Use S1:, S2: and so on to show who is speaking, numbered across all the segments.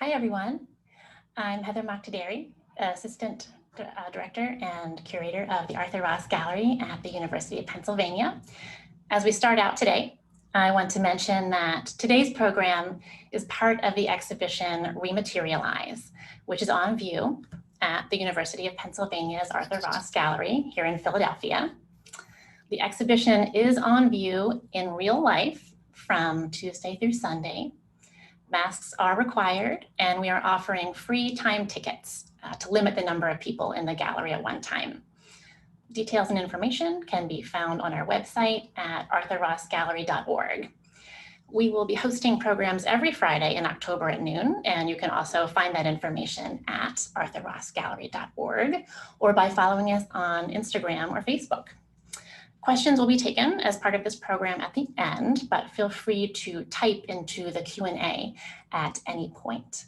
S1: Hi, everyone. I'm Heather Moqtaderi, Assistant Director and Curator of the Arthur Ross Gallery at the University of Pennsylvania. As we start out today, I want to mention that today's program is part of the exhibition Re-materialize, which is on view at the University of Pennsylvania's Arthur Ross Gallery here in Philadelphia. The exhibition is on view in real life from Tuesday through Sunday. Masks are required, and we are offering free time tickets to limit the number of people in the gallery at one time. Details and information can be found on our website at arthurrossgallery.org. We will be hosting programs every Friday in October at noon, and you can also find that information at arthurrossgallery.org or by following us on Instagram or Facebook. Questions will be taken as part of this program at the end, but feel free to type into the Q&A at any point.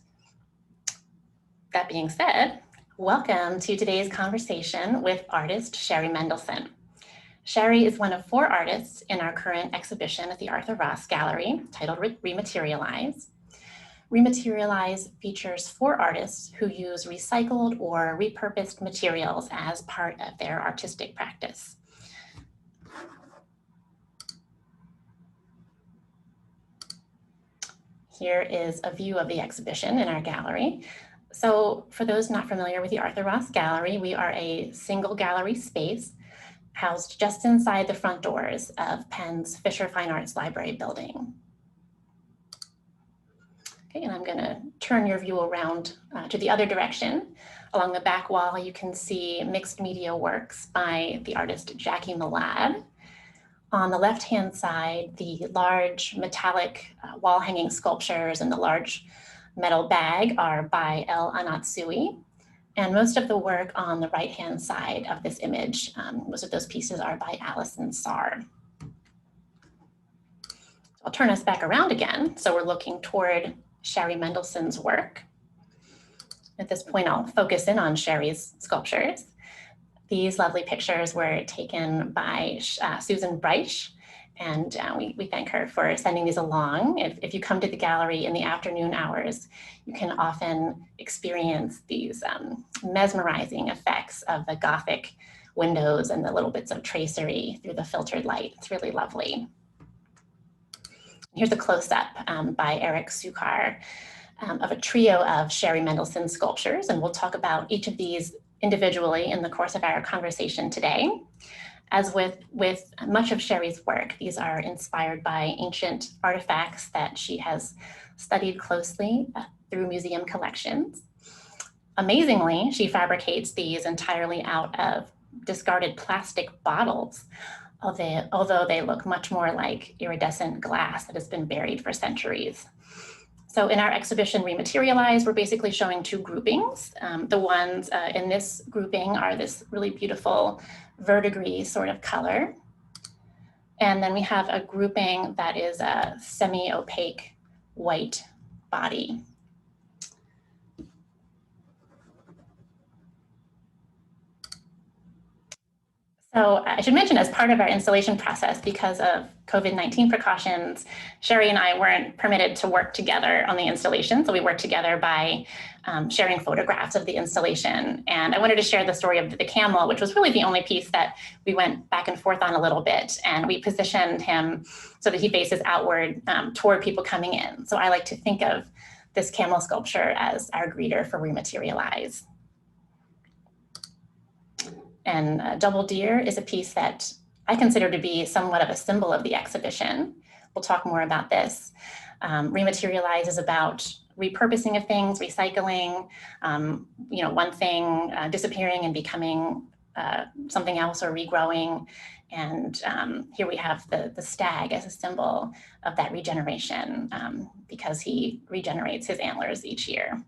S1: That being said, welcome to today's conversation with artist Shari Mendelson. Shari is one of 4 artists in our current exhibition at the Arthur Ross Gallery titled Re-materialize. Re-materialize features 4 artists who use recycled or repurposed materials as part of their artistic practice. Here is a view of the exhibition in our gallery. So for those not familiar with the Arthur Ross Gallery, we are a single gallery space housed just inside the front doors of Penn's Fisher Fine Arts Library building. Okay, and I'm gonna turn your view around to the other direction. Along the back wall, you can see mixed media works by the artist Jackie Millad. On the left-hand side, the large metallic wall-hanging sculptures and the large metal bag are by El Anatsui. And most of the work on the right-hand side of this image, most of those pieces are by Alison Saar. I'll turn us back around again. So we're looking toward Shari Mendelson's work. At this point, I'll focus in on Shari's sculptures. These lovely pictures were taken by Susan Breich, and we thank her for sending these along. If you come to the gallery in the afternoon hours, you can often experience these mesmerizing effects of the Gothic windows and the little bits of tracery through the filtered light. It's really lovely. Here's a close-up by Eric Sukar of a trio of Shari Mendelson sculptures, and we'll talk about each of these individually in the course of our conversation today. As with much of Shari's work, these are inspired by ancient artifacts that she has studied closely through museum collections. Amazingly, she fabricates these entirely out of discarded plastic bottles, although they look much more like iridescent glass that has been buried for centuries. So in our exhibition Re-materialize, we're basically showing 2 groupings. The ones in this grouping are this really beautiful verdigris sort of color. And then we have a grouping that is a semi-opaque white body. So I should mention, as part of our installation process, because of COVID-19 precautions, Shari and I weren't permitted to work together on the installation. So we worked together by sharing photographs of the installation. And I wanted to share the story of the camel, which was really the only piece that we went back and forth on a little bit. And we positioned him so that he faces outward toward people coming in. So I like to think of this camel sculpture as our greeter for Re-materialize. And Double Deer is a piece that I consider to be somewhat of a symbol of the exhibition. We'll talk more about this. Re-materialize is about repurposing of things, recycling, one thing disappearing and becoming something else or regrowing. And here we have the stag as a symbol of that regeneration because he regenerates his antlers each year.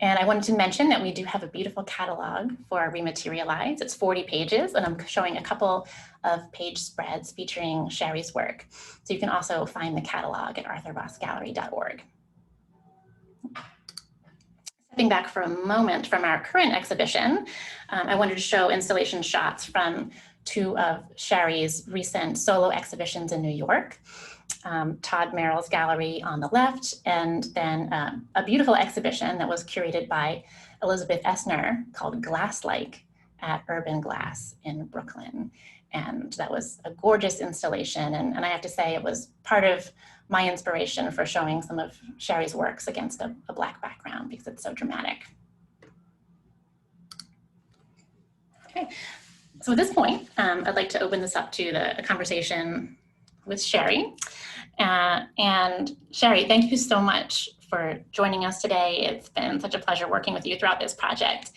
S1: And I wanted to mention that we do have a beautiful catalog for Re-materialize. It's 40 pages, and I'm showing a couple of page spreads featuring Shari's work. So you can also find the catalog at arthurrossgallery.org. Stepping back for a moment from our current exhibition, I wanted to show installation shots from two of Shari's recent solo exhibitions in New York. Todd Merrill's gallery on the left, and then a beautiful exhibition that was curated by Elizabeth Essner called Glass-like at Urban Glass in Brooklyn. And that was a gorgeous installation. And I have to say, it was part of my inspiration for showing some of Shari's works against a Black background, because it's so dramatic. Okay, so at this point, I'd like to open this up to a conversation with Shari. And Shari, thank you so much for joining us today. It's been such a pleasure working with you throughout this project,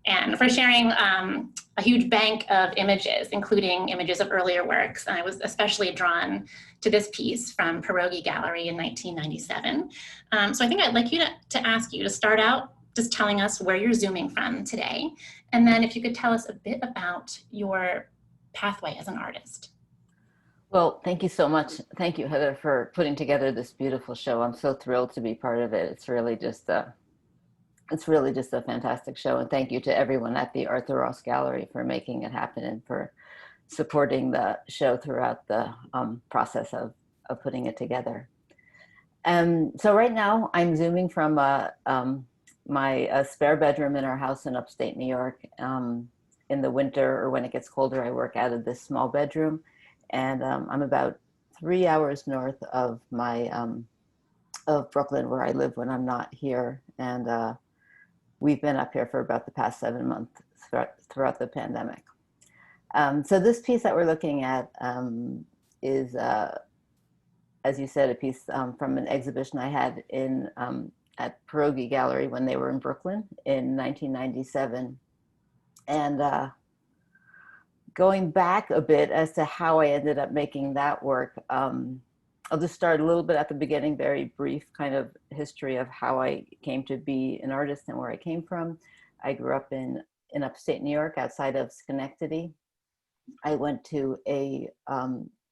S1: and for sharing a huge bank of images, including images of earlier works. And I was especially drawn to this piece from Pierogi Gallery in 1997. So I think I'd like you to ask you to start out just telling us where you're zooming from today. And then if you could tell us a bit about your pathway as an artist.
S2: Well, thank you so much. Thank you, Heather, for putting together this beautiful show. I'm so thrilled to be part of it. It's really just a fantastic show. And thank you to everyone at the Arthur Ross Gallery for making it happen and for supporting the show throughout the process of putting it together. So right now I'm zooming from my spare bedroom in our house in upstate New York. In the winter, or when it gets colder, I work out of this small bedroom. And I'm about 3 hours north of of Brooklyn, where I live when I'm not here. And we've been up here for about the past 7 months throughout the pandemic. So this piece that we're looking at is, as you said, a piece from an exhibition I had at Pierogi Gallery when they were in Brooklyn in 1997. And going back a bit as to how I ended up making that work, I'll just start a little bit at the beginning, very brief kind of history of how I came to be an artist and where I came from. I grew up in upstate New York, outside of Schenectady. I went to a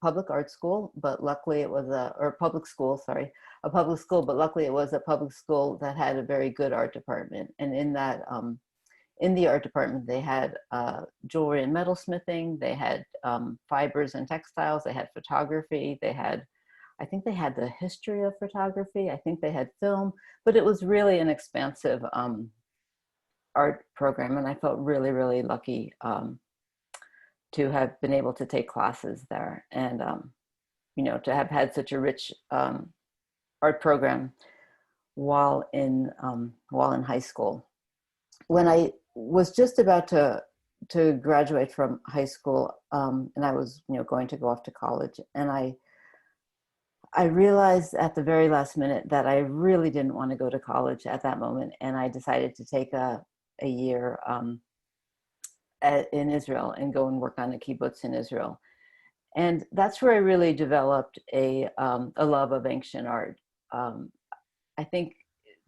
S2: public art school, but luckily it was a public school, but luckily it was a public school that had a very good art department. And in that, in the art department, they had jewelry and metalsmithing, they had fibers and textiles, they had photography, I think they had the history of photography, I think they had film, but it was really an expansive art program. And I felt really, really lucky to have been able to take classes there, and to have had such a rich art program while in high school. When I was just about to graduate from high school, and I was going to go off to college, and I realized at the very last minute that I really didn't want to go to college at that moment, and I decided to take a year in Israel and go and work on a kibbutz in Israel. And that's where I really developed a love of ancient art. I think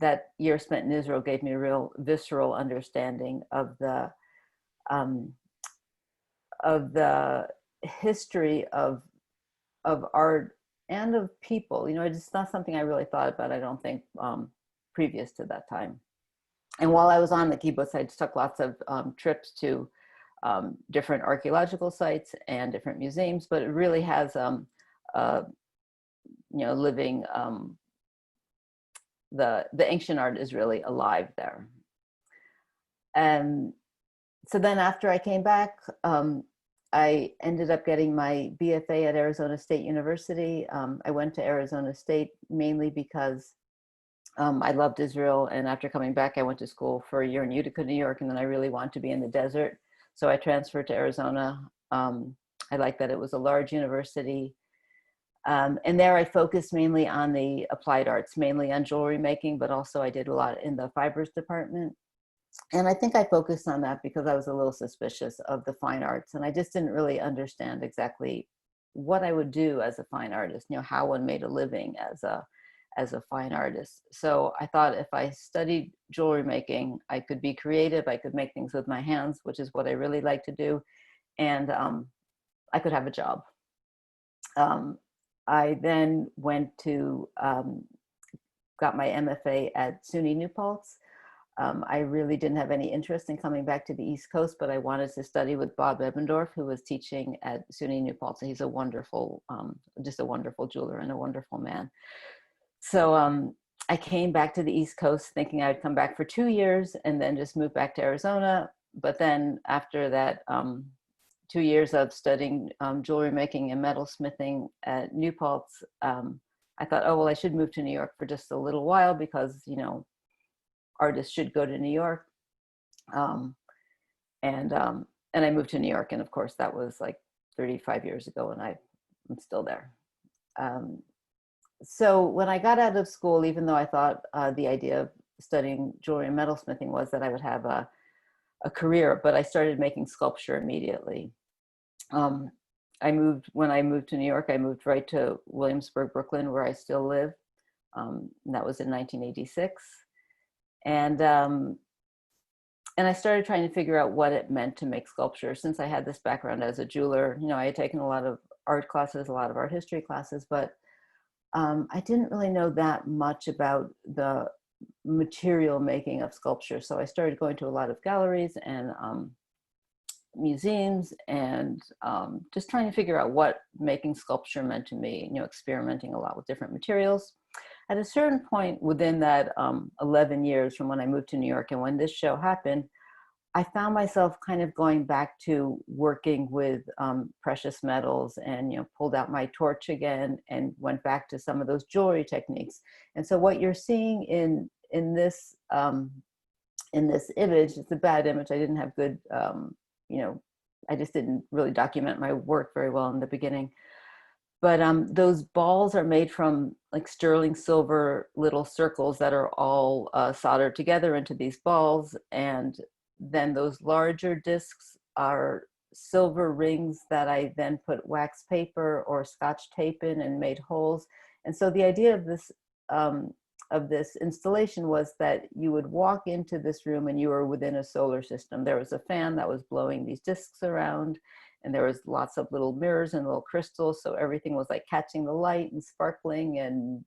S2: that year spent in Israel gave me a real visceral understanding of the history of art and of people. It's not something I really thought about, I don't think, previous to that time. And while I was on the kibbutz, I took lots of trips to different archaeological sites and different museums, but it really has living, the ancient art is really alive there. And so then after I came back, I ended up getting my BFA at Arizona State University. I went to Arizona State mainly because I loved Israel, and after coming back, I went to school for a year in Utica, New York, and then I really wanted to be in the desert. So I transferred to Arizona. I liked that it was a large university. And there I focused mainly on the applied arts, mainly on jewelry making, but also I did a lot in the fibers department. And I think I focused on that because I was a little suspicious of the fine arts, and I just didn't really understand exactly what I would do as a fine artist, how one made a living as a fine artist. So I thought if I studied jewelry making, I could be creative, I could make things with my hands, which is what I really like to do, and I could have a job. I then went to, got my MFA at SUNY New Paltz. I really didn't have any interest in coming back to the East Coast, but I wanted to study with Bob Ebbendorf, who was teaching at SUNY New Paltz. He's a wonderful, just a wonderful jeweler and a wonderful man. So I came back to the East Coast thinking I'd come back for 2 years and then just move back to Arizona. But then after that 2 years of studying jewelry making and metalsmithing at New Paltz, I thought, oh, well, I should move to New York for just a little while because, you know, artists should go to New York. And I moved to New York. And of course, that was like 35 years ago, and I'm still there. So when I got out of school, even though I thought the idea of studying jewelry and metalsmithing was that I would have a career, but I started making sculpture immediately. When I moved to New York, I moved right to Williamsburg, Brooklyn, where I still live. And that was in 1986. And I started trying to figure out what it meant to make sculpture. Since I had this background as a jeweler, you know, I had taken a lot of art classes, a lot of art history classes, but I didn't really know that much about the material making of sculpture. So I started going to a lot of galleries and museums and just trying to figure out what making sculpture meant to me, you know, experimenting a lot with different materials. At a certain point within that 11 years from when I moved to New York and when this show happened, I found myself kind of going back to working with precious metals and, you know, pulled out my torch again and went back to some of those jewelry techniques. And so what you're seeing in this image, it's a bad image. I didn't have good, you know, I just didn't really document my work very well in the beginning. But those balls are made from like sterling silver little circles that are all soldered together into these balls. And then those larger discs are silver rings that I then put wax paper or Scotch tape in and made holes. And so the idea of this installation was that you would walk into this room and you were within a solar system. There was a fan that was blowing these discs around, and there was lots of little mirrors and little crystals. So everything was like catching the light and sparkling and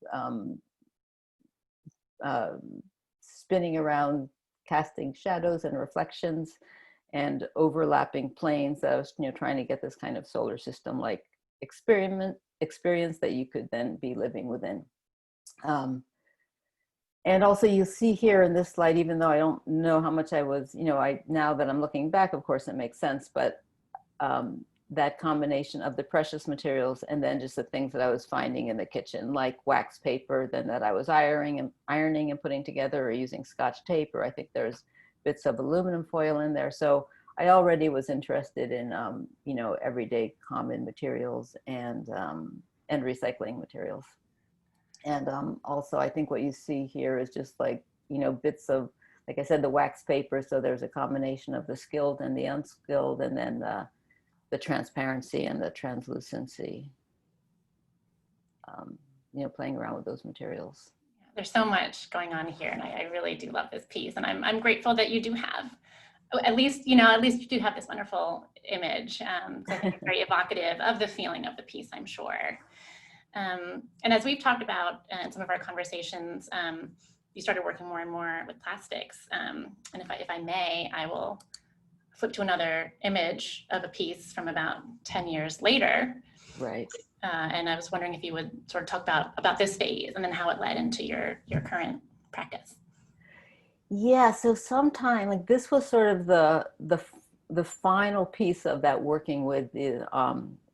S2: spinning around, casting shadows and reflections and overlapping planes. That I was, you know, trying to get this kind of solar system like experience that you could then be living within. And also you'll see here in this slide, even though I don't know how much I was, you know, now that I'm looking back, of course it makes sense, but that combination of the precious materials and then just the things that I was finding in the kitchen, like wax paper, then that I was ironing and putting together, or using Scotch tape, or I think there's bits of aluminum foil in there. So I already was interested in, you know, everyday common materials and recycling materials. And also I think what you see here is just like, you know, bits of, like I said, the wax paper. So there's a combination of the skilled and the unskilled, and then the transparency and the translucency, you know, playing around with those materials.
S1: There's so much going on here, and I really do love this piece, and I'm grateful that you do have, at least you do have this wonderful image. So I think it's very evocative of the feeling of the piece, I'm sure. And as we've talked about in some of our conversations, you started working more and more with plastics. And if I may, I will flip to another image of a piece from about 10 years later.
S2: Right.
S1: And I was wondering if you would sort of talk about this phase and then how it led into your current practice.
S2: Yeah, so sometime, like this was sort of the final piece of that working with the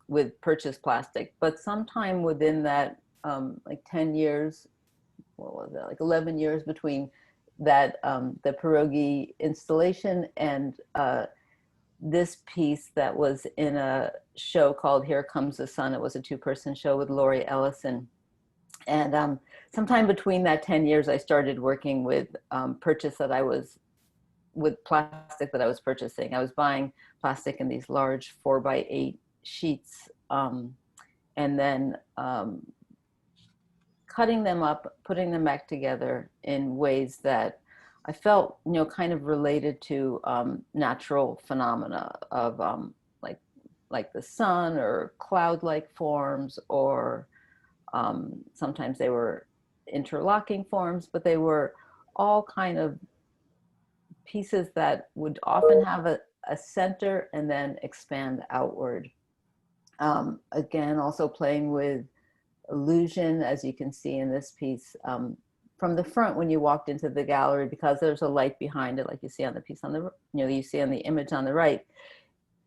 S2: with purchased plastic, but sometime within that like 10 years, what was it, like 11 years between that the pierogi installation and this piece that was in a show called Here Comes the Sun. It was a 2-person show with Laurie Ellison. And sometime between that 10 years, I started working with plastic that I was purchasing. I was buying plastic in these large 4x8 sheets, and then cutting them up, putting them back together in ways that I felt, you know, kind of related to natural phenomena of like the sun or cloud-like forms, or sometimes they were interlocking forms, but they were all kind of pieces that would often have a center and then expand outward. Again, also playing with illusion, as you can see in this piece. From the front, when you walked into the gallery, because there's a light behind it, like you see on the piece on the, you see on the image on the right,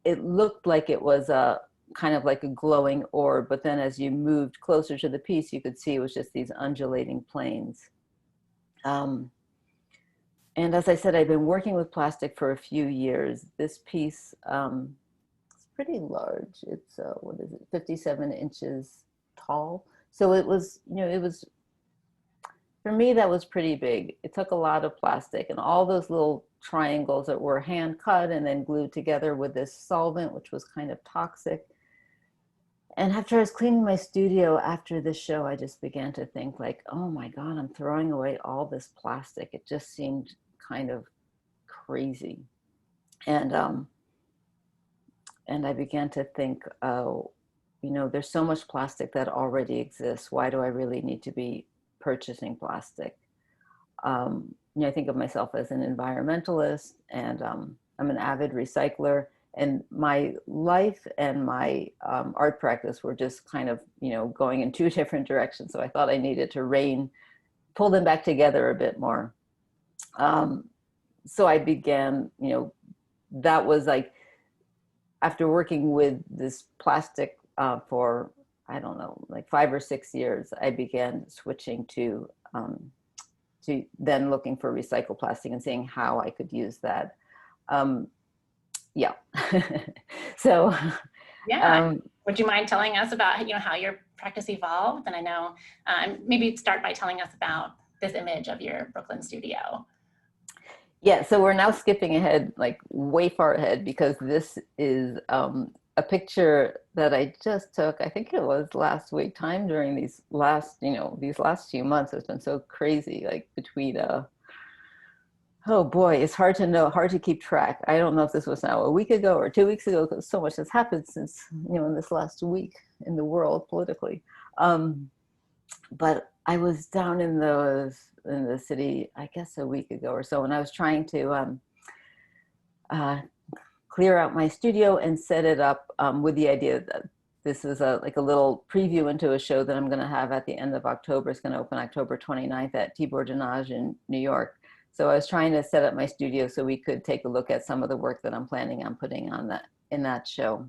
S2: it looked like it was a kind of like a glowing orb, but then as you moved closer to the piece, you could see it was just these undulating planes. And as I said, I've been working with plastic for a few years. This piece is pretty large. It's, what is it, 57 inches tall. So it was, it was, for me, that was pretty big. It took a lot of plastic, and all those little triangles that were hand cut and then glued together with this solvent, which was kind of toxic. And after I was cleaning my studio after this show, I just began to think like, oh my God, I'm throwing away all this plastic. It just seemed kind of crazy. And I began to think, oh, there's so much plastic that already exists. Why do I really need to be purchasing plastic? I think of myself as an environmentalist, and I'm an avid recycler. And my life and my art practice were just kind of, going in two different directions. So I thought I needed to pull them back together a bit more. So I began, that was like, after working with this plastic for, I don't know, like 5 or 6 years, I began switching to then looking for recycled plastic and seeing how I could use that. Yeah. So
S1: yeah, would you mind telling us about how your practice evolved? And I know maybe start by telling us about this image of your Brooklyn studio.
S2: Yeah, so we're now skipping ahead, like way far ahead, because this is a picture that I just took. I think it was last week. Time during these last few months has been so crazy, like between oh boy, it's hard to know, hard to keep track. I don't know if this was now a week ago or 2 weeks ago, because so much has happened since, in this last week in the world politically. But I was down in the city, I guess a week ago or so, and I was trying to clear out my studio and set it up with the idea that this is like a little preview into a show that I'm going to have at the end of October. It's going to open October 29th at Tibor Denage in New York. So I was trying to set up my studio so we could take a look at some of the work that I'm planning on putting on in that show.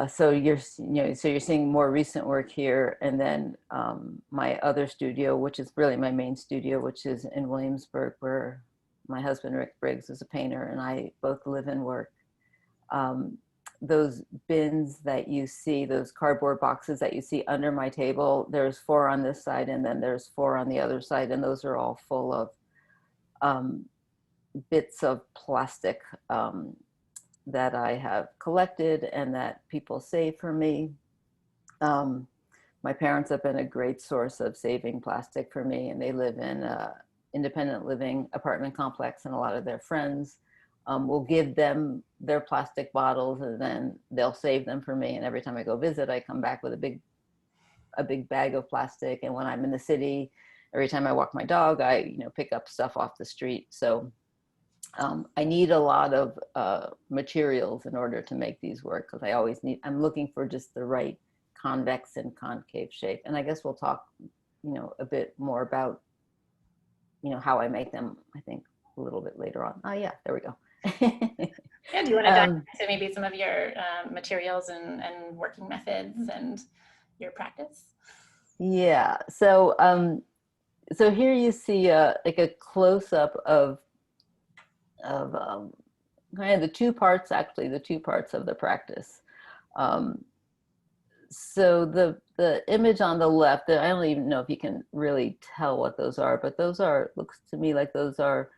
S2: So you're seeing more recent work here, and then my other studio, which is really my main studio, which is in Williamsburg, where my husband Rick Briggs is a painter, and I both live and work. Those bins that you see, those cardboard boxes that you see under my table, there's 4 on this side, and then there's 4 on the other side, and those are all full of bits of plastic that I have collected and that people save for me. My parents have been a great source of saving plastic for me, and they live in an independent living apartment complex, and a lot of their friends will give them their plastic bottles, and then they'll save them for me. And every time I go visit, I come back with a big bag of plastic. And when I'm in the city, every time I walk my dog, I pick up stuff off the street. So I need a lot of materials in order to make these work, because I'm looking for just the right convex and concave shape. And I guess we'll talk, a bit more about, how I make them, I think, a little bit later on. Oh yeah, there we go.
S1: Yeah, do you want to dive into maybe some of your materials and working methods and your practice?
S2: Yeah, so so here you see like a close-up of kind of the two parts of the practice. So the image on the left, I don't even know if you can really tell what those are, but looks to me like those are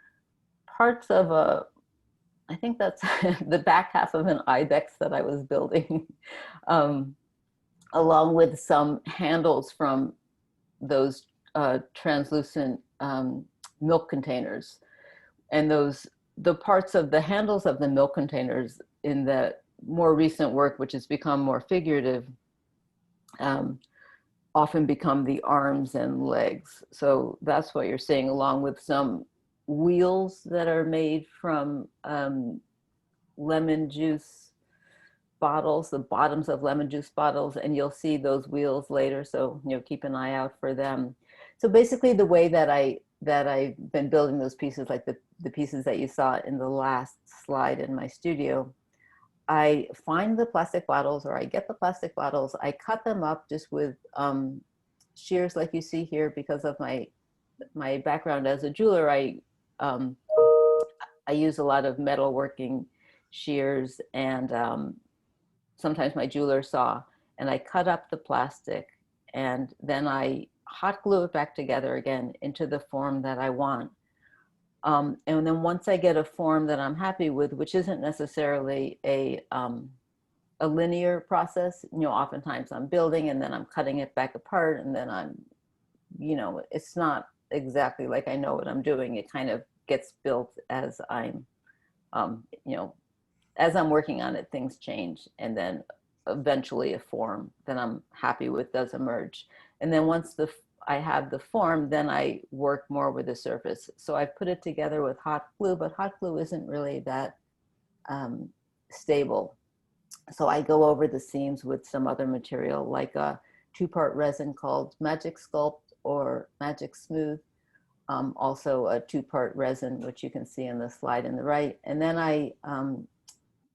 S2: parts of I think that's the back half of an Ibex that I was building, along with some handles from those translucent milk containers. And the parts of the handles of the milk containers in the more recent work, which has become more figurative, often become the arms and legs. So that's what you're seeing, along with some wheels that are made from lemon juice bottles, the bottoms of lemon juice bottles, and you'll see those wheels later. So, you know, keep an eye out for them. So basically the way that I've been building those pieces, like the pieces that you saw in the last slide in my studio, I find the plastic bottles, or I get the plastic bottles, I cut them up just with shears like you see here. Because of my background as a jeweler, um, I use a lot of metalworking shears, and sometimes my jeweler saw, and I cut up the plastic, and then I hot glue it back together again into the form that I want. And then once I get a form that I'm happy with, which isn't necessarily a linear process, you know, oftentimes I'm building and then I'm cutting it back apart, and then I'm, you know, it's not exactly like I know what I'm doing. It kind of gets built as I'm, you know, as I'm working on it, things change, and then eventually a form that I'm happy with does emerge. And then once I have the form, then I work more with the surface. So I put it together with hot glue, but hot glue isn't really that stable. So I go over the seams with some other material, like a 2-part resin called Magic Sculpt or Magic Smooth. Also a 2-part resin, which you can see in the slide in the right. And then I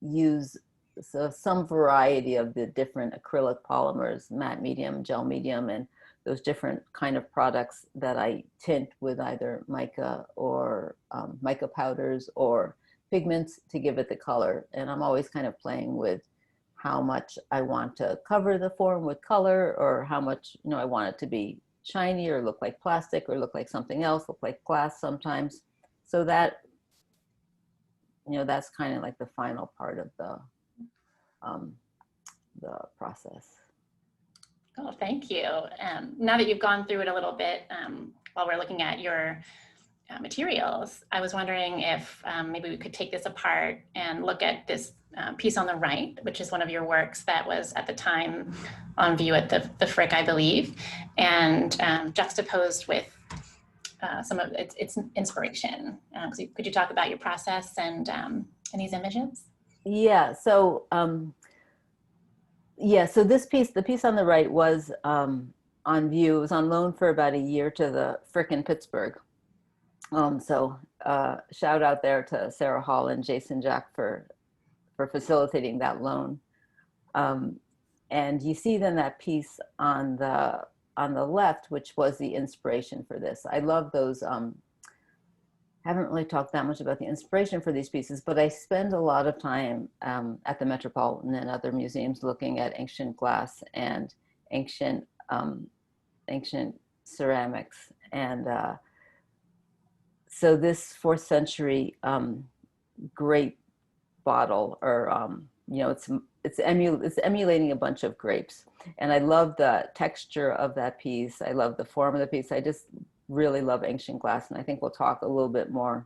S2: use some variety of the different acrylic polymers, matte medium, gel medium, and those different kind of products that I tint with either mica or mica powders or pigments to give it the color. And I'm always kind of playing with how much I want to cover the form with color, or how much, you know, I want it to be shiny or look like plastic or look like something else, look like glass sometimes. So that, you know, that's kind of like the final part of the process.
S1: Oh, thank you. Now that you've gone through it a little bit, while we're looking at your materials, I was wondering if maybe we could take this apart and look at this piece on the right, which is one of your works that was at the time on view at the Frick, I believe, and juxtaposed with some of its inspiration. Could you talk about your process and these images?
S2: Yeah. So yeah. So this piece, the piece on the right, was on view. It was on loan for about a year to the Frick in Pittsburgh. So shout out there to Sarah Hall and Jason Jack for facilitating that loan. And you see then that piece on the left, which was the inspiration for this. I love those. Haven't really talked that much about the inspiration for these pieces, but I spend a lot of time at the Metropolitan and other museums looking at ancient glass and ancient ceramics. And so this 4th century grape bottle, or you know, it's emulating a bunch of grapes, and I love the texture of that piece. I love the form of the piece. I just really love ancient glass, and I think we'll talk a little bit more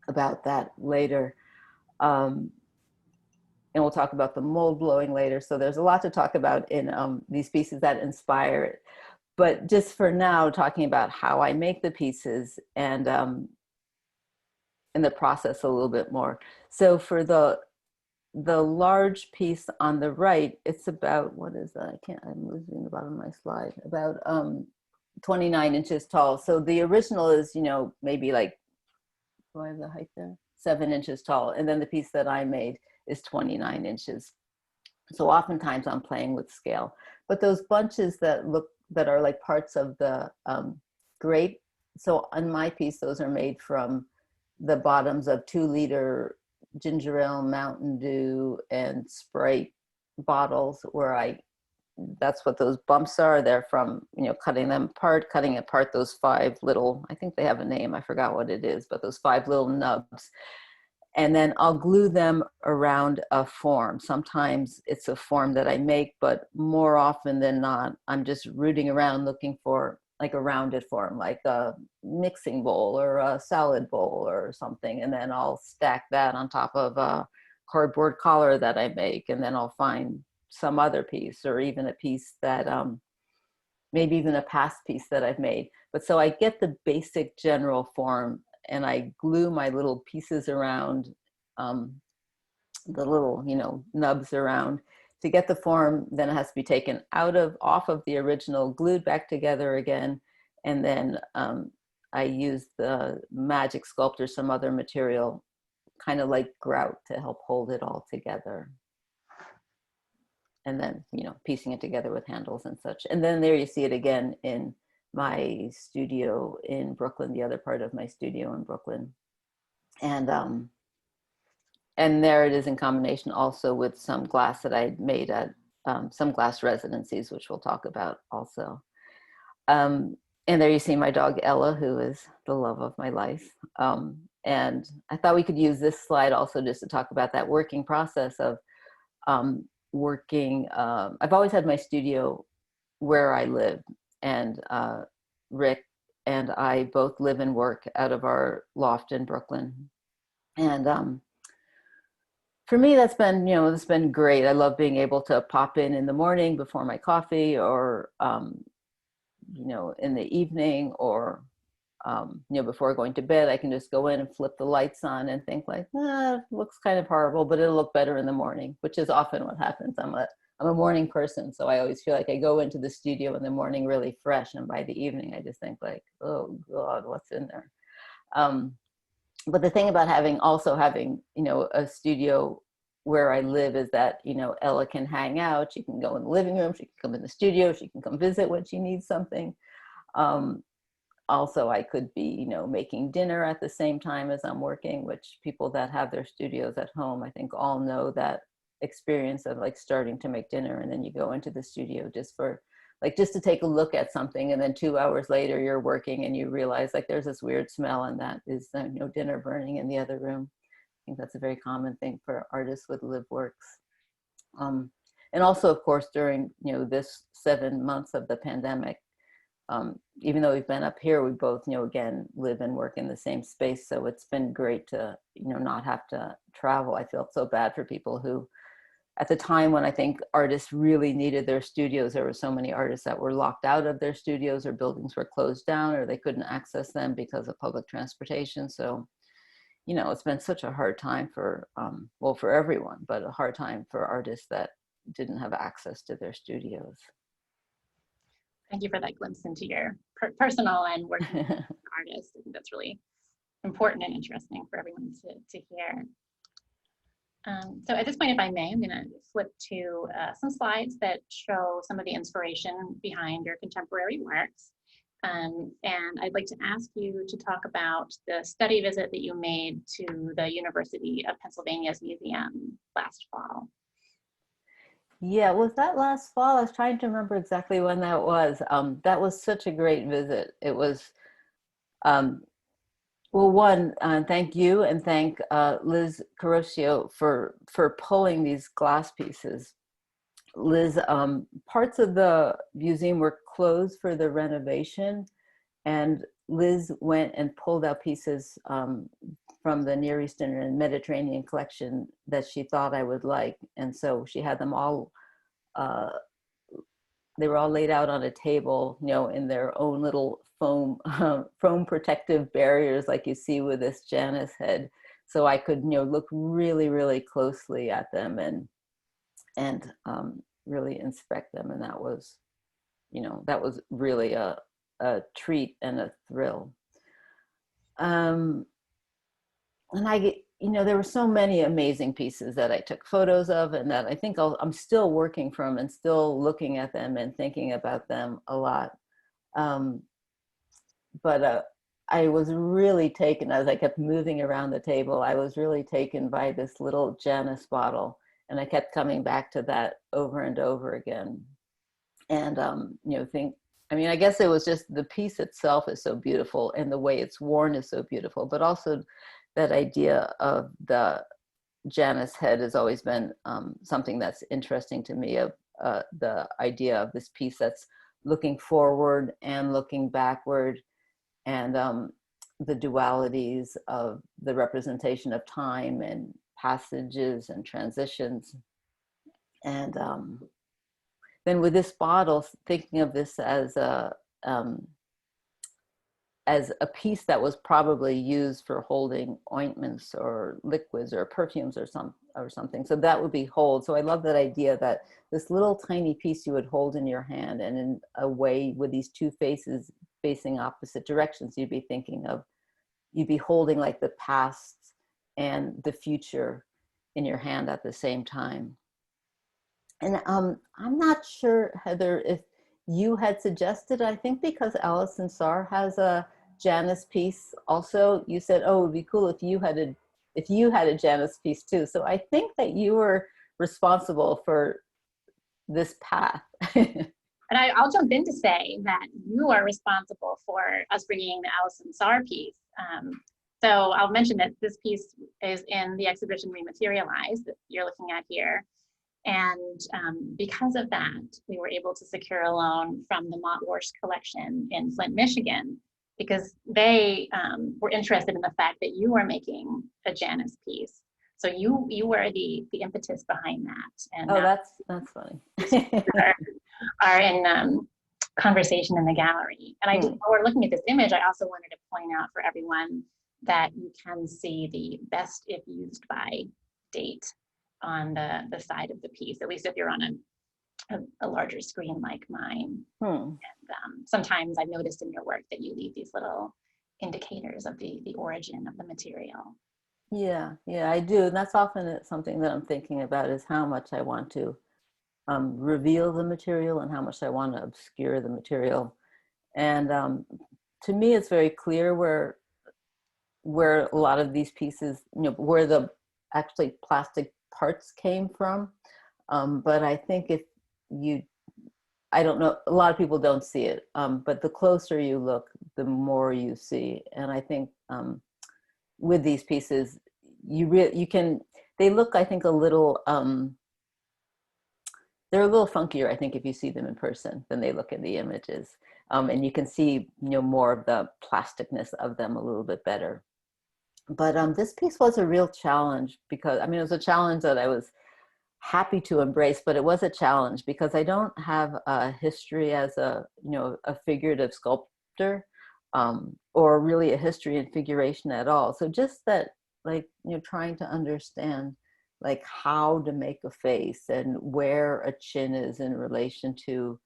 S2: about that later. And we'll talk about the mold blowing later. So there's a lot to talk about in these pieces that inspire it. But just for now, talking about how I make the pieces and the process a little bit more. So for the large piece on the right, it's about, what is that? I'm losing the bottom of my slide. About 29 inches tall. So the original is, you know, maybe like, do I have the height there? 7 inches tall. And then the piece that I made is 29 inches. So oftentimes I'm playing with scale. But those bunches that are like parts of the grape. So on my piece, those are made from the bottoms of 2-liter ginger ale, Mountain Dew, and Sprite bottles, where that's what those bumps are. They're from, you know, cutting apart those 5 little, I think they have a name, I forgot what it is, but those 5 little nubs. And then I'll glue them around a form. Sometimes it's a form that I make, but more often than not, I'm just rooting around looking for like a rounded form, like a mixing bowl or a salad bowl or something. And then I'll stack that on top of a cardboard collar that I make. And then I'll find some other piece, or even a piece that maybe even a past piece that I've made. But so I get the basic general form and I glue my little pieces around, the little, nubs around to get the form. Then it has to be taken off of the original, glued back together again. And then I use the magic sculptor, some other material, kind of like grout, to help hold it all together. And then, piecing it together with handles and such. And then there you see it again in my studio in Brooklyn, the other part of my studio in Brooklyn. And there it is in combination also with some glass that I made at some glass residencies, which we'll talk about also. And there you see my dog Ella, who is the love of my life. And I thought we could use this slide also just to talk about that working process of working. I've always had my studio where I live, and Rick and I both live and work out of our loft in Brooklyn. And for me, that's been great. I love being able to pop in the morning before my coffee, or in the evening, or before going to bed. I can just go in and flip the lights on and think like, it looks kind of horrible, but it'll look better in the morning, which is often what happens. I'm a morning person, so I always feel like I go into the studio in the morning really fresh, and by the evening I just think like, oh God, what's in there? But the thing about having a studio where I live is that, Ella can hang out. She can go in the living room. She can come in the studio. She can come visit when she needs something. Also, I could be, making dinner at the same time as I'm working, which people that have their studios at home, I think all know that experience of like starting to make dinner and then you go into the studio just to take a look at something, and then 2 hours later you're working and you realize like there's this weird smell, and that is dinner burning in the other room. I think that's a very common thing for artists with live works. And also, of course, during this 7 months of the pandemic, even though we've been up here, we both again live and work in the same space, so it's been great to not have to travel. I feel so bad for people who, at the time when I think artists really needed their studios, there were so many artists that were locked out of their studios, or buildings were closed down, or they couldn't access them because of public transportation. So, it's been such a hard time for everyone, but a hard time for artists that didn't have access to their studios.
S1: Thank you for that glimpse into your personal and working with artists. I think that's really important and interesting for everyone to hear. So at this point, if I may, I'm going to flip to some slides that show some of the inspiration behind your contemporary works. And I'd like to ask you to talk about the study visit that you made to the University of Pennsylvania's museum last fall.
S2: Yeah, was that last fall? I was trying to remember exactly when that was. That was such a great visit. It was, well, one, thank you, and thank Liz Carosio for pulling these glass pieces. Liz, parts of the museum were closed for the renovation, and Liz went and pulled out pieces from the Near Eastern and Mediterranean collection that she thought I would like. And so she had them all, they were all laid out on a table, in their own little foam protective barriers like you see with this Janus head. So I could, look really, really closely at them and really inspect them. And that was really a treat and a thrill. And there were so many amazing pieces that I took photos of, and that I think I'm still working from and still looking at them and thinking about them a lot. But I was really taken, as I kept moving around the table, I was really taken by this little Janus bottle. And I kept coming back to that over and over again. And, I guess it was just the piece itself is so beautiful, and the way it's worn is so beautiful, but also that idea of the Janus head has always been something that's interesting to me, of the idea of this piece that's looking forward and looking backward, and the dualities of the representation of time and passages and transitions. And then with this bottle, thinking of this as a piece that was probably used for holding ointments or liquids or perfumes or something. So that would be hold. So I love that idea that this little tiny piece you would hold in your hand, and in a way with these two faces facing opposite directions, you'd be holding like the past and the future in your hand at the same time. And I'm not sure, Heather, if you had suggested, I think because Alison Sarr has a Janus piece also, you said, oh, it would be cool if you had a Janus piece too. So I think that you were responsible for this path.
S1: And I'll jump in to say that you are responsible for us bringing the Alison Sarr piece. So I'll mention that this piece is in the exhibition Re-materialize that you're looking at here. And because of that, we were able to secure a loan from the Mott Warsh collection in Flint, Michigan, because they were interested in the fact that you are making a Janus piece. So you were the impetus behind that. And
S2: oh, that's funny.
S1: are in conversation in the gallery. And while we're looking at this image, I also wanted to point out for everyone that you can see the best if used by date on the side of the piece, at least if you're on a larger screen like mine. And sometimes I've noticed in your work that you leave these little indicators of the origin of the material.
S2: Yeah, I do. And that's often something that I'm thinking about, is how much I want to reveal the material and how much I want to obscure the material. And to me, it's very clear where a lot of these pieces, where the actually plastic parts came from. But I think I don't know, a lot of people don't see it, but the closer you look, the more you see. And I think with these pieces, they look, I think, a little, they're a little funkier, I think, if you see them in person than they look in the images. And you can see, more of the plasticness of them a little bit better. But this piece was a real challenge, because, it was a challenge that I was happy to embrace, but it was a challenge because I don't have a history as a figurative sculptor, or really a history in figuration at all. So just that, trying to understand how to make a face and where a chin is in relation to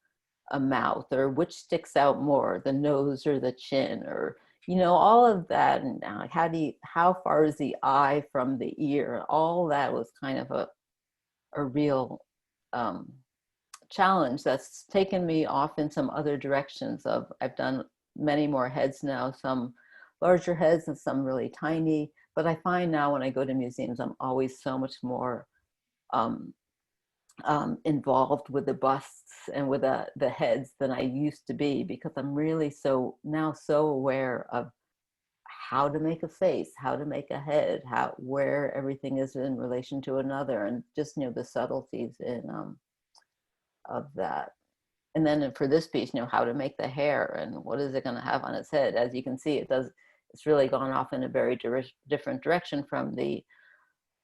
S2: a mouth, or which sticks out more, the nose or the chin, or all of that. And how far is the eye from the ear? All that was kind of a real challenge that's taken me off in some other directions. I've done many more heads now, some larger heads and some really tiny. But I find now when I go to museums, I'm always so much more involved with the busts and with the heads than I used to be, because I'm really so aware of how to make a face, how to make a head, where everything is in relation to another, and just the subtleties of that. And then for this piece, how to make the hair and what is it going to have on its head. As you can see, it's really gone off in a very different direction from the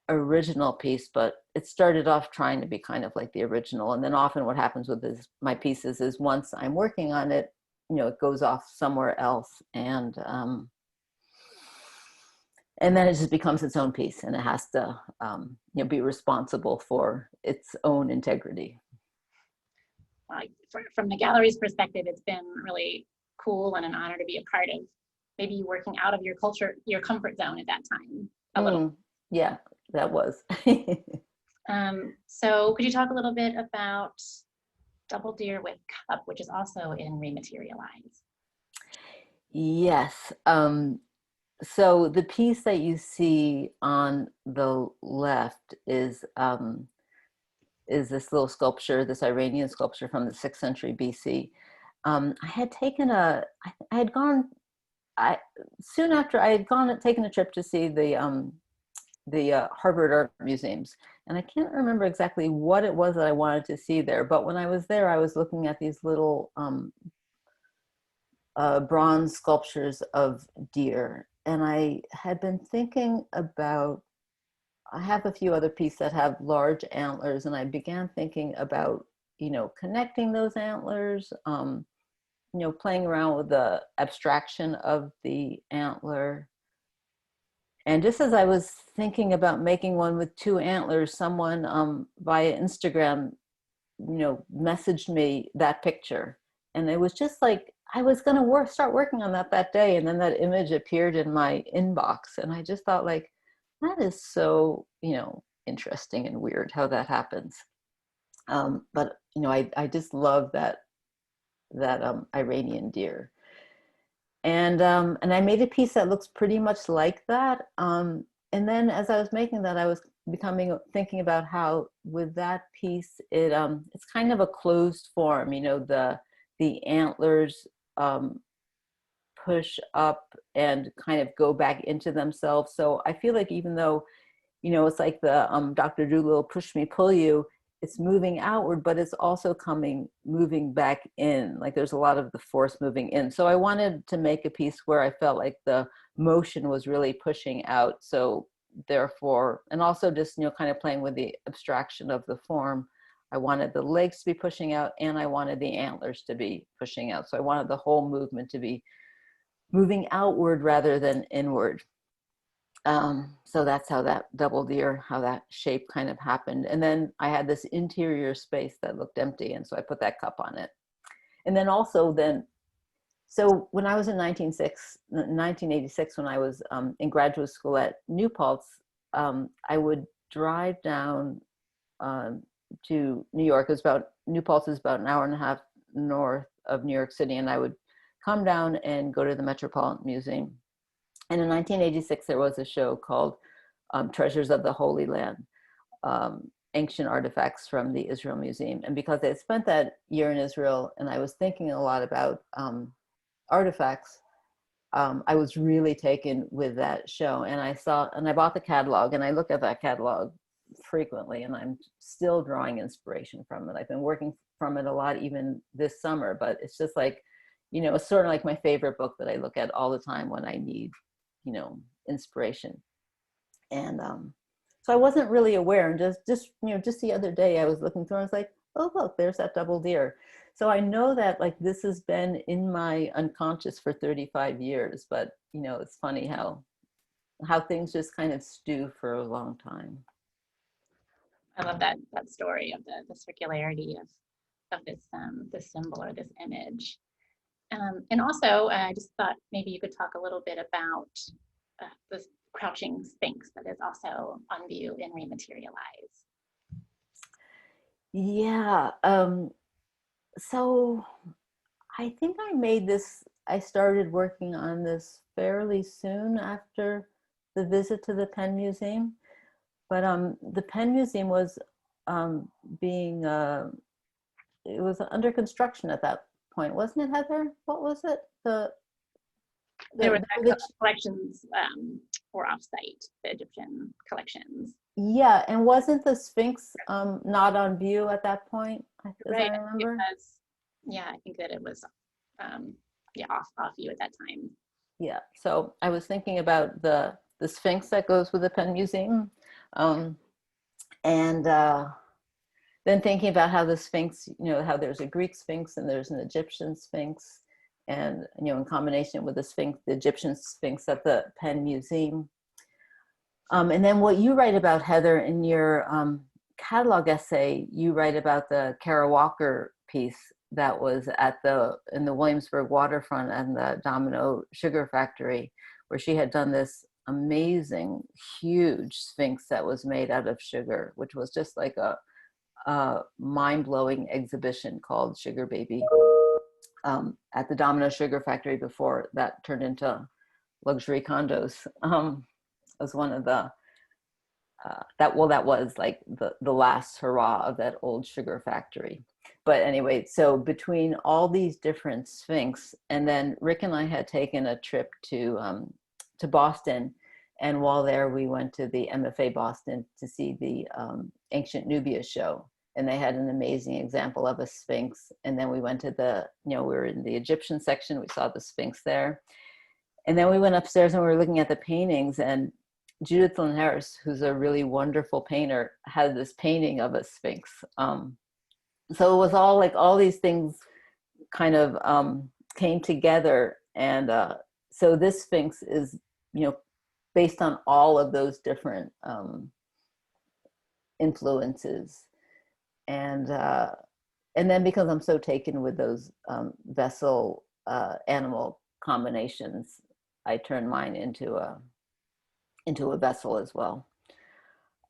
S2: original piece, but it started off trying to be kind of like the original. And then often what happens with my pieces is once I'm working on it, it goes off somewhere else, and then it just becomes its own piece, and it has to be responsible for its own integrity.
S1: From the gallery's perspective, it's been really cool and an honor to be a part of maybe you working out of your comfort zone at that time a little.
S2: Yeah, that was.
S1: So could you talk a little bit about Double Deer with Cup, which is also in Rematerialize?
S2: Yes. So the piece that you see on the left is this little sculpture, this Iranian sculpture from the 6th century BC. Soon after I had taken a trip to see the Harvard Art Museums, and I can't remember exactly what it was that I wanted to see there, but when I was there, I was looking at these little bronze sculptures of deer, and I had been thinking about, I have a few other pieces that have large antlers, and I began thinking about connecting those antlers, playing around with the abstraction of the antler. And just as I was thinking about making one with two antlers, someone via Instagram, messaged me that picture. And it was just like, I was going to start working on that day. And then that image appeared in my inbox. And I just thought, like, that is so, interesting and weird how that happens. But, I just love that Iranian deer. And I made a piece that looks pretty much like that. And then as I was making that, I was thinking about how with that piece, it's kind of a closed form, the antlers push up and kind of go back into themselves. So I feel like even though, it's like the Dr. Dolittle push me, pull you, it's moving outward, but it's also moving back in. Like there's a lot of the force moving in. So I wanted to make a piece where I felt like the motion was really pushing out. So therefore, and also just, kind of playing with the abstraction of the form, I wanted the legs to be pushing out and I wanted the antlers to be pushing out. So I wanted the whole movement to be moving outward rather than inward. So that's how that double deer, how that shape kind of happened. And then I had this interior space that looked empty. And so I put that cup on it. And then also so when I was in 1986, when I was in graduate school at New Paltz, I would drive down to New York. New Paltz is about an hour and a half north of New York City. And I would come down and go to the Metropolitan Museum. And in 1986, there was a show called Treasures of the Holy Land, ancient artifacts from the Israel Museum. And because I had spent that year in Israel and I was thinking a lot about artifacts, I was really taken with that show. And I bought the catalog, and I look at that catalog frequently, and I'm still drawing inspiration from it. I've been working from it a lot even this summer, but it's just like, it's sort of like my favorite book that I look at all the time when I need inspiration. And so I wasn't really aware, and just the other day I was looking through and I was like, oh look, there's that double deer. So I know that like this has been in my unconscious for 35 years, but it's funny how things just kind of stew for a long time.
S1: I love that story of the circularity of this symbol or this image. And also, I just thought maybe you could talk a little bit about the crouching Sphinx that is also on view in Re-materialize.
S2: Yeah. So I think I started working on this fairly soon after the visit to the Penn Museum. But the Penn Museum was it was under construction at that point, wasn't it, Heather? What was it?
S1: There were collections for Upstate, the Egyptian collections.
S2: Yeah, and wasn't the Sphinx not on view at that point?
S1: Right.
S2: I remember.
S1: I think that it was off view at that time.
S2: Yeah. So I was thinking about the Sphinx that goes with the Penn Museum, and then thinking about how the Sphinx, how there's a Greek Sphinx and there's an Egyptian Sphinx, and in combination with the Sphinx, the Egyptian Sphinx at the Penn Museum. And then what you write about, Heather, in your catalog essay, you write about the Kara Walker piece that was in the Williamsburg waterfront and the Domino Sugar Factory, where she had done this amazing, huge Sphinx that was made out of sugar, which was just like a mind-blowing exhibition called Sugar Baby at the Domino Sugar Factory before that turned into luxury condos. Was one of the that was like the last hurrah of that old sugar factory. But anyway, so between all these different Sphinx, and then Rick and I had taken a trip to Boston, and while there we went to the MFA Boston to see the Ancient Nubia show, and they had an amazing example of a Sphinx. And then we went to we were in the Egyptian section, we saw the Sphinx there, and then we went upstairs and we were looking at the paintings, and Judith Lynn Harris, who's a really wonderful painter, had this painting of a Sphinx. So it was all like all these things kind of came together. And so this Sphinx is, based on all of those different influences. And then because I'm so taken with those vessel animal combinations, I turned mine into a vessel as well.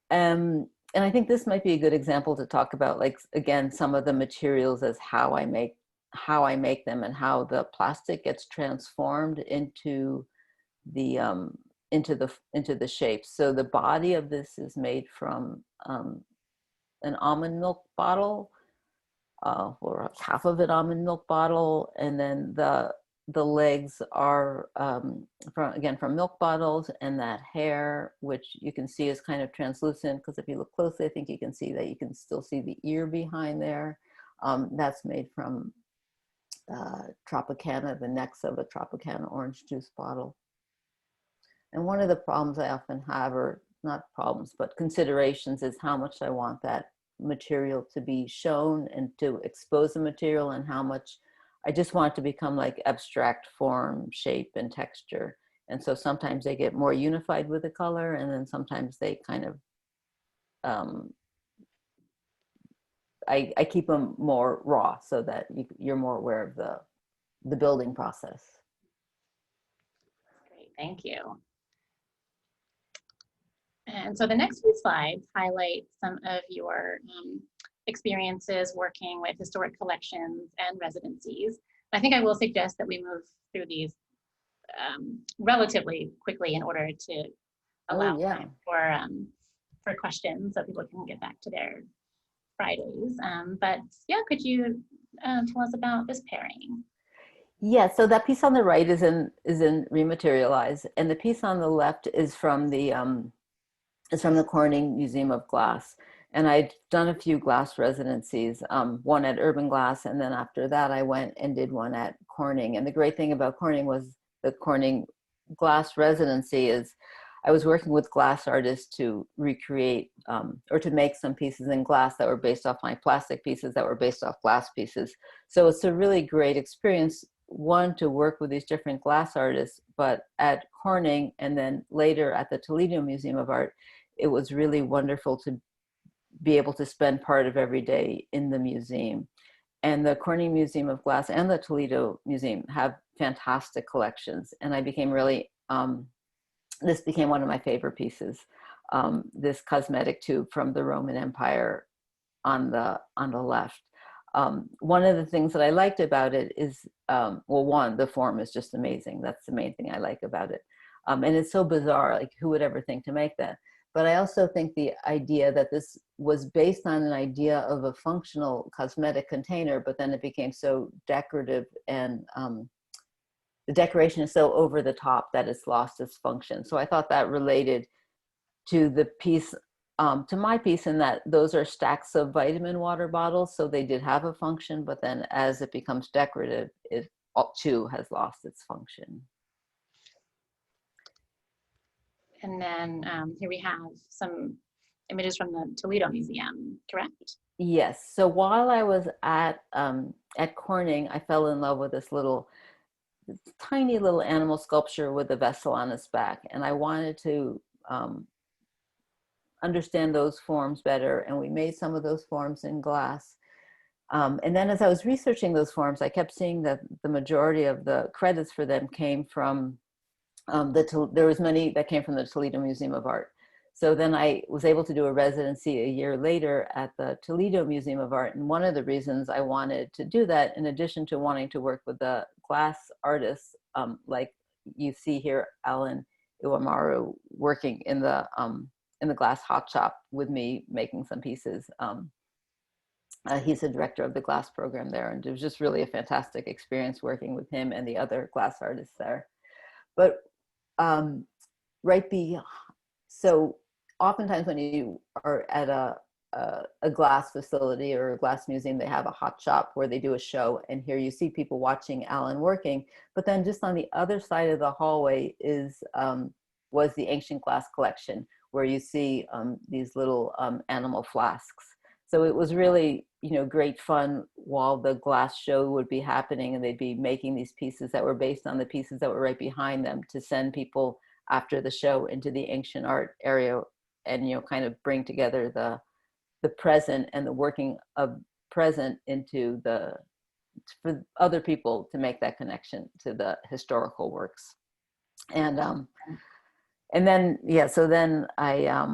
S2: And I think this might be a good example to talk about, like, again, some of the materials as how I make them, and how the plastic gets transformed into the shape. So the body of this is made from an almond milk bottle, or half of an almond milk bottle, and then the legs are from milk bottles, and that hair, which you can see is kind of translucent, because if you look closely, I think you can see that you can still see the ear behind there. That's made from Tropicana, the necks of a Tropicana orange juice bottle. And one of the problems I often have, or not problems, but considerations, is how much I want that material to be shown and to expose the material, and how much I just want it to become like abstract form, shape, and texture. And so sometimes they get more unified with the color, and then sometimes they kind of, I keep them more raw, so that you're more aware of the building process.
S1: Great, thank you. And so the next few slides highlight some of your experiences working with historic collections and residencies. I think I will suggest that we move through these relatively quickly in order to allow time for questions, so people can get back to their Fridays. But yeah, could you tell us about this pairing?
S2: Yeah, so that piece on the right is in Re-materialize, and the piece on the left is from the Corning Museum of Glass. And I'd done a few glass residencies, one at Urban Glass, and then after that I went and did one at Corning. And the great thing about Corning was the Corning glass residency is I was working with glass artists to recreate or to make some pieces in glass that were based off my plastic pieces that were based off glass pieces. So it's a really great experience, one, to work with these different glass artists, but at Corning and then later at the Toledo Museum of Art, it was really wonderful to be able to spend part of every day in the museum. And the Corning Museum of Glass and the Toledo Museum have fantastic collections. And I became really, this became one of my favorite pieces, this cosmetic tube from the Roman Empire on the left. One of the things that I liked about it is, well, one, the form is just amazing. That's the main thing I like about it. And it's so bizarre, like who would ever think to make that? But I also think the idea that this was based on an idea of a functional cosmetic container, but then it became so decorative, and the decoration is so over the top that it's lost its function. So I thought that related to the piece, to my piece, in that those are stacks of vitamin water bottles. So they did have a function, but then as it becomes decorative, it too has lost its function.
S1: And then here we have some images from the Toledo Museum, correct?
S2: Yes. So while I was at Corning, I fell in love with this tiny little animal sculpture with a vessel on its back, and I wanted to understand those forms better. And we made some of those forms in glass. And then as I was researching those forms, I kept seeing that the majority of the credits for them came from there was many that came from the Toledo Museum of Art. So then I was able to do a residency a year later at the Toledo Museum of Art. And one of the reasons I wanted to do that, in addition to wanting to work with the glass artists, like you see here, Alan Iwamaru working in the glass hot shop with me, making some pieces. He's the director of the glass program there. And it was just really a fantastic experience working with him and the other glass artists there. But so oftentimes when you are at a glass facility or a glass museum, they have a hot shop where they do a show, and here you see people watching Alan working. But then just on the other side of the hallway was the ancient glass collection, where you see these little animal flasks. So it was really, great fun while the glass show would be happening, and they'd be making these pieces that were based on the pieces that were right behind them, to send people after the show into the ancient art area and, kind of bring together the present and the working of present into for other people to make that connection to the historical works. And then, so then I,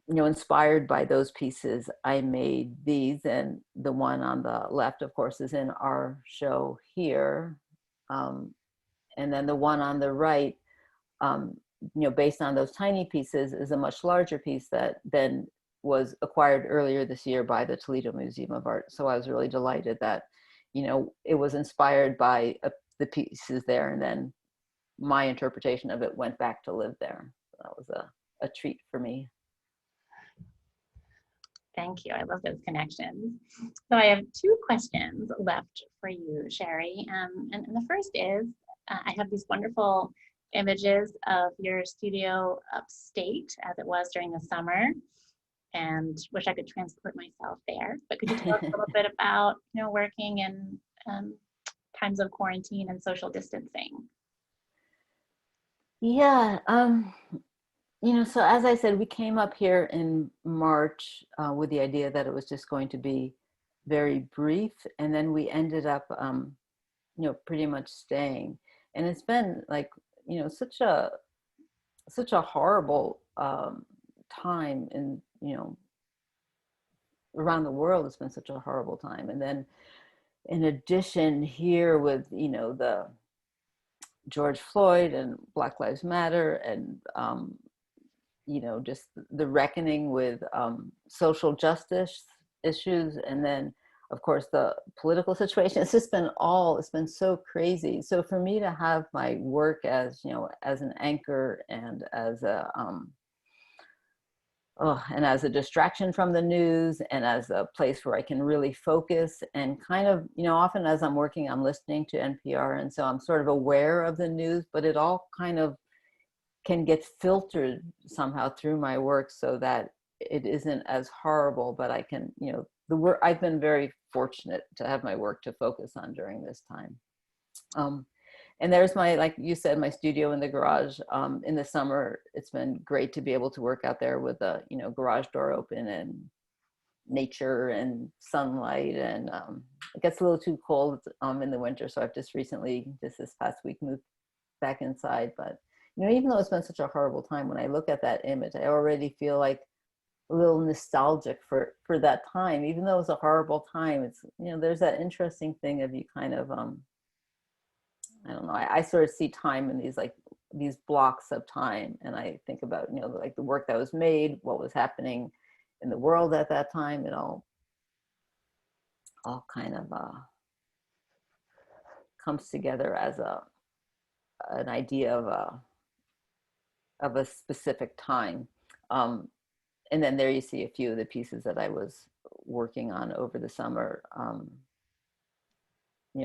S2: inspired by those pieces, I made these, and the one on the left, of course, is in our show here. And then the one on the right, based on those tiny pieces, is a much larger piece that then was acquired earlier this year by the Toledo Museum of Art. So I was really delighted that, it was inspired by the pieces there, and then my interpretation of it went back to live there. So that was a treat for me.
S1: Thank you. I love those connections. So I have two questions left for you, Shari. And the first is, I have these wonderful images of your studio Upstate as it was during the summer, and wish I could transport myself there. But could you tell us a little bit about, working in times of quarantine and social distancing?
S2: Yeah, so as I said, we came up here in March with the idea that it was just going to be very brief, and then we ended up, pretty much staying. And it's been like, such a horrible time, and around the world, it's been such a horrible time. And then, in addition, here with the George Floyd and Black Lives Matter, and just the reckoning with social justice issues, and then of course the political situation. It's been so crazy. So for me to have my work as as an anchor, and as a distraction from the news, and as a place where I can really focus, and kind of, often as I'm working, I'm listening to NPR, and so I'm sort of aware of the news, but it all kind of can get filtered somehow through my work, so that it isn't as horrible, but I can, I've been very fortunate to have my work to focus on during this time. And there's like you said, my studio in the garage. In the summer, it's been great to be able to work out there with the, garage door open, and nature and sunlight. And it gets a little too cold in the winter, so I've just recently, this past week, moved back inside. But even though it's been such a horrible time, when I look at that image, I already feel like a little nostalgic for that time. Even though it was a horrible time, it's, there's that interesting thing of you kind of, I don't know, I sort of see time in these blocks of time, and I think about, like the work that was made, what was happening in the world at that time. It all kind of comes together as an idea of a specific time. And then there you see a few of the pieces that I was working on over the summer.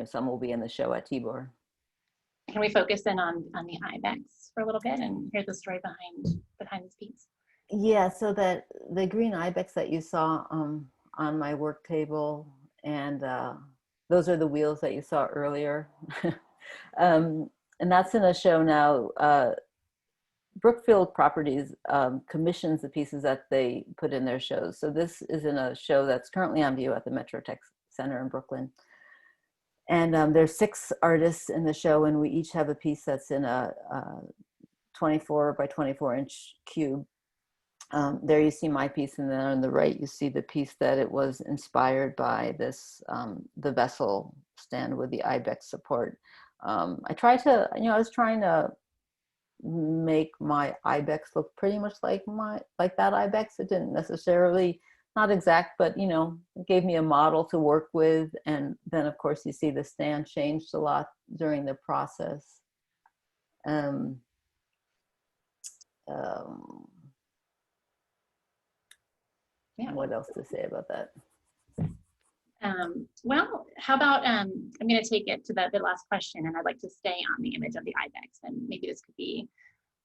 S2: Some will be in the show at Tibor.
S1: Can we focus in on the Ibex for a little bit and hear the story behind this piece?
S2: Yeah, so that the green Ibex that you saw on my work table, and those are the wheels that you saw earlier. And that's in a show now. Brookfield Properties commissions the pieces that they put in their shows. So this is in a show that's currently on view at the Metro Tech Center in Brooklyn. And there's 6 artists in the show, and we each have a piece that's in a 24 by 24 inch cube. There you see my piece, and then on the right you see the piece that it was inspired by, this the vessel stand with the Ibex support. I was trying to make my Ibex look pretty much like that Ibex. It didn't necessarily, not exact, but it gave me a model to work with. And then of course you see the stand changed a lot during the process. What else to say about that?
S1: Well, how about, I'm going to take it to the last question, and I'd like to stay on the image of the Ibex, and maybe this could be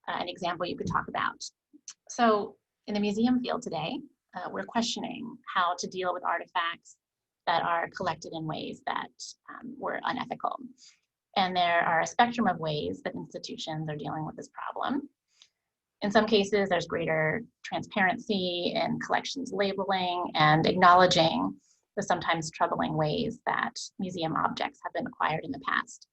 S1: an example you could talk about. So in the museum field today, we're questioning how to deal with artifacts that are collected in ways that were unethical. And there are a spectrum of ways that institutions are dealing with this problem. In some cases, there's greater transparency in collections labeling and acknowledging the sometimes troubling ways that museum objects have been acquired in the past.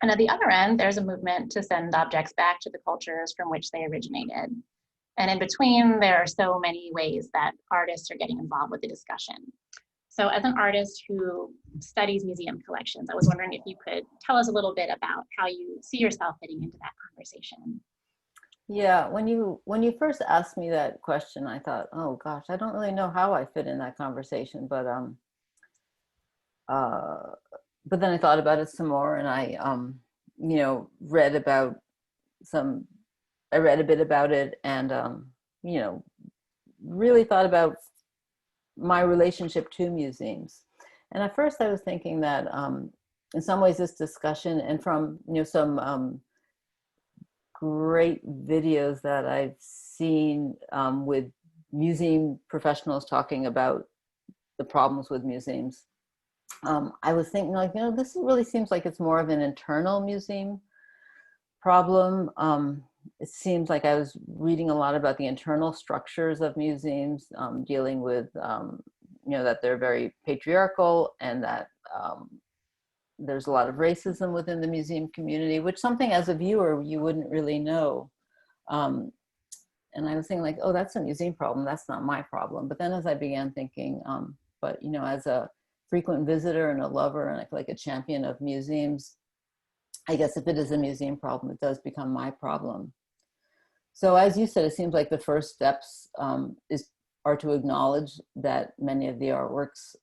S1: And at the other end, there's a movement to send objects back to the cultures from which they originated. And in between, there are so many ways that artists are getting involved with the discussion. So as an artist who studies museum collections, I was wondering if you could tell us a little bit about how you see yourself fitting into that conversation.
S2: Yeah, when you first asked me that question, I thought, oh gosh, I don't really know how I fit in that conversation, but then I thought about it some more, and I read a bit about it, and really thought about my relationship to museums. And at first I was thinking that in some ways this discussion, and from some great videos that I've seen with museum professionals talking about the problems with museums, I was thinking, like, this really seems like it's more of an internal museum problem. It seems like I was reading a lot about the internal structures of museums, dealing with, that they're very patriarchal, and that there's a lot of racism within the museum community, which something as a viewer you wouldn't really know. And I was thinking, like, oh, that's a museum problem. That's not my problem. But then as I began thinking, but as a frequent visitor and a lover and like a champion of museums, I guess if it is a museum problem, it does become my problem. So as you said, it seems like the first steps are to acknowledge that many of the artworks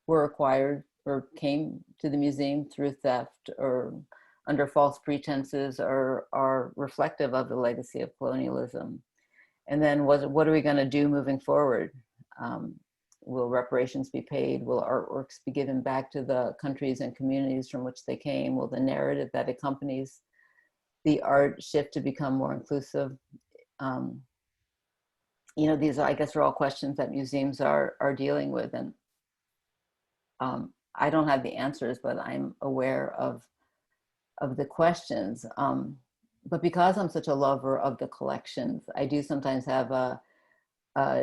S2: were acquired or came to the museum through theft or under false pretenses, or are reflective of the legacy of colonialism. And then what are we going to do moving forward? Will reparations be paid? Will artworks be given back to the countries and communities from which they came? Will the narrative that accompanies the art shift to become more inclusive? These are, I guess, are all questions that museums are dealing with. And I don't have the answers, but I'm aware of the questions. But because I'm such a lover of the collections, I do sometimes have a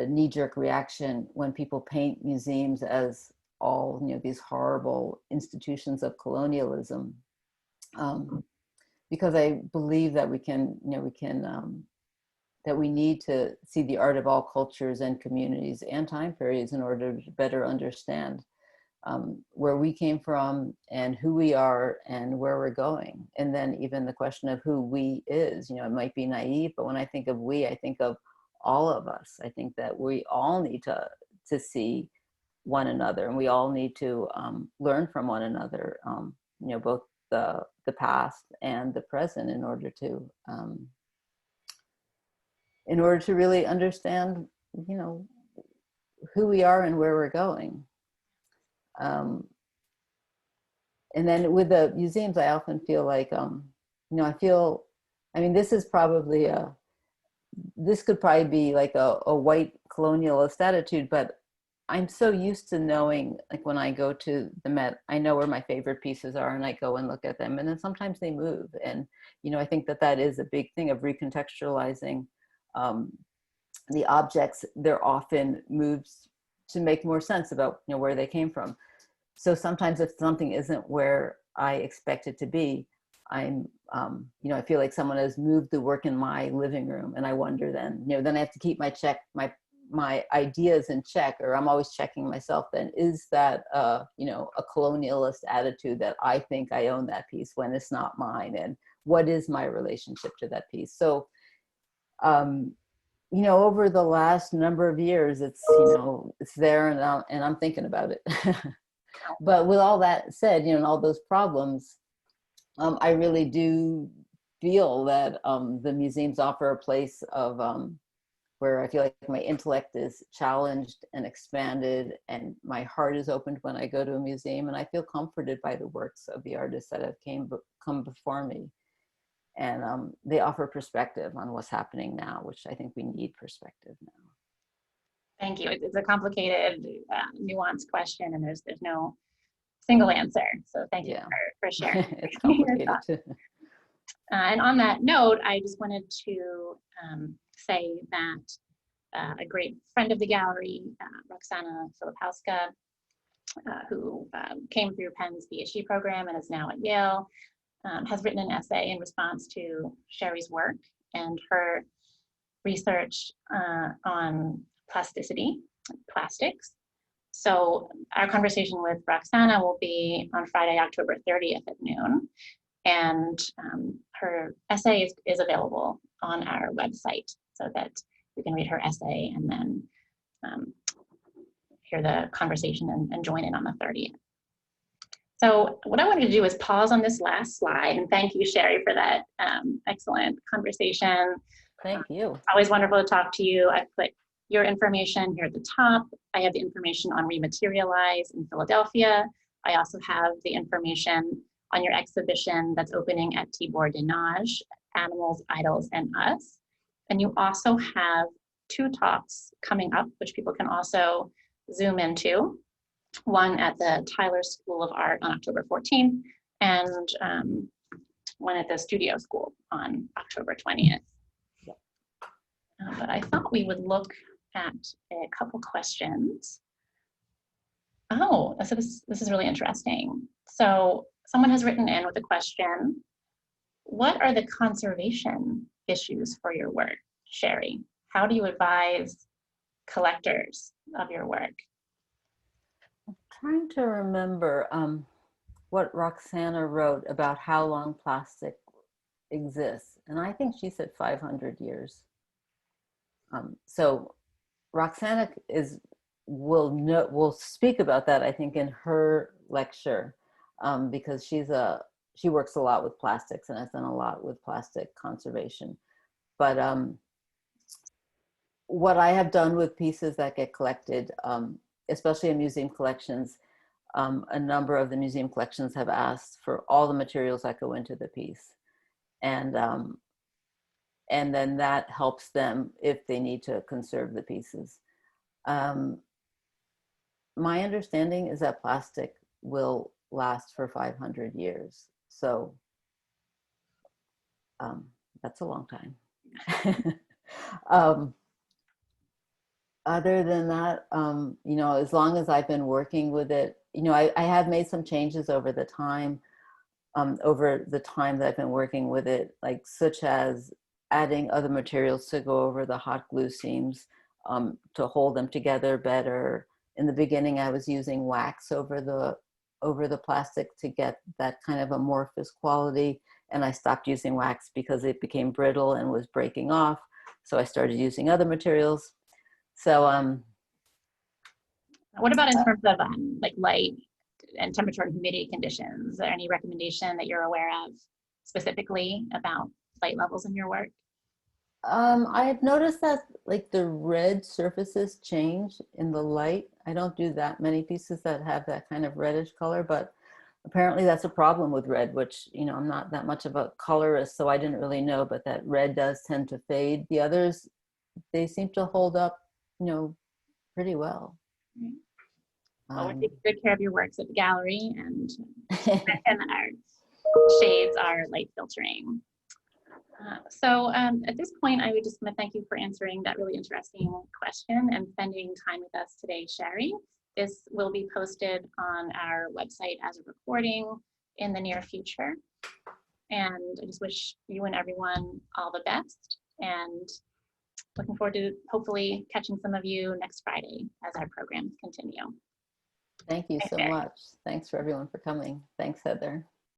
S2: knee-jerk reaction when people paint museums as all these horrible institutions of colonialism, because I believe that that we need to see the art of all cultures and communities and time periods in order to better understand where we came from and who we are and where we're going. And then even the question of who we is, it might be naive, but when I think of we, I think of all of us. I think that we all need to see one another, and we all need to learn from one another, both the past and the present, in order to really understand, who we are and where we're going. And then with the museums, I often feel like, this could probably be like a white colonialist attitude, but I'm so used to knowing, like when I go to the Met, I know where my favorite pieces are and I go and look at them, and then sometimes they move. And, I think that is a big thing of recontextualizing the objects. They're often moved to make more sense about, where they came from. So sometimes if something isn't where I expect it to be, I feel like someone has moved the work in my living room, and I wonder then I have to keep my ideas in check, or I'm always checking myself. Then is that a colonialist attitude that I think I own that piece when it's not mine, and what is my relationship to that piece? So, over the last number of years, it's there, and I'm thinking about it. But with all that said, and all those problems, I really do feel that the museums offer a place of where I feel like my intellect is challenged and expanded, and my heart is opened when I go to a museum, and I feel comforted by the works of the artists that have come before me. And they offer perspective on what's happening now, which I think we need perspective now.
S1: Thank you. It's a complicated, nuanced question, and there's no single answer. So thank you
S2: Yeah.
S1: for sharing.
S2: It's
S1: your
S2: complicated
S1: thoughts.
S2: too.
S1: And on that note, I just wanted to say that a great friend of the gallery, Roxanna Phillipowska, who came through Penn's PhD program and is now at Yale, has written an essay in response to Shari's work and her research on plasticity, plastics. So our conversation with Roxanna will be on Friday, October 30th at noon. And her essay is available on our website so that you can read her essay and then hear the conversation and join in on the 30th. So what I wanted to do is pause on this last slide, and thank you, Shari, for that excellent conversation.
S2: Thank you.
S1: Always wonderful to talk to you. I've put your information here at the top. I have the information on Re-materialize in Philadelphia. I also have the information on your exhibition that's opening at Tibor de Nage, Animals, Idols, and Us. And you also have 2 talks coming up, which people can also Zoom into. One at the Tyler School of Art on October 14th, and one at the Studio School on October 20th. But I thought we would look at a couple questions. Oh, so this is really interesting. So someone has written in with a question. What are the conservation issues for your work, Shari? How do you advise collectors of your work?
S2: I'm trying to remember what Roxanna wrote about how long plastic exists. And I think she said 500 years. So Roxanna will speak about that, I think, in her lecture, because she works a lot with plastics and has done a lot with plastic conservation. But what I have done with pieces that get collected, especially in museum collections, a number of the museum collections have asked for all the materials that go into the piece. And then that helps them if they need to conserve the pieces. My understanding is that plastic will last for 500 years. So that's a long time. Other than that, you know, as long as I've been working with it, you know, I have made some changes over the time that I've been working with it, like such as adding other materials to go over the hot glue seams to hold them together better. In the beginning, I was using wax over the plastic to get that kind of amorphous quality, and I stopped using wax because it became brittle and was breaking off. So I started using other materials. So
S1: what about in terms of like light and temperature and humidity conditions? Is there any recommendation that you're aware of specifically about light levels in your work?
S2: I have noticed that like the red surfaces change in the light. I don't do that many pieces that have that kind of reddish color, but apparently that's a problem with red, which, you know, I'm not that much of a colorist, so I didn't really know, but that red does tend to fade. The others, they seem to hold up, you know, pretty well.
S1: Well, we're taking good care of your works at the gallery, and our shades are light filtering. So at this point, I would just want to thank you for answering that really interesting question and spending time with us today, Shari. This will be posted on our website as a recording in the near future. And I just wish you and everyone all the best, and looking forward to hopefully catching some of you next Friday as our programs continue.
S2: Thank you so much. Thanks for everyone for coming. Thanks, Heather.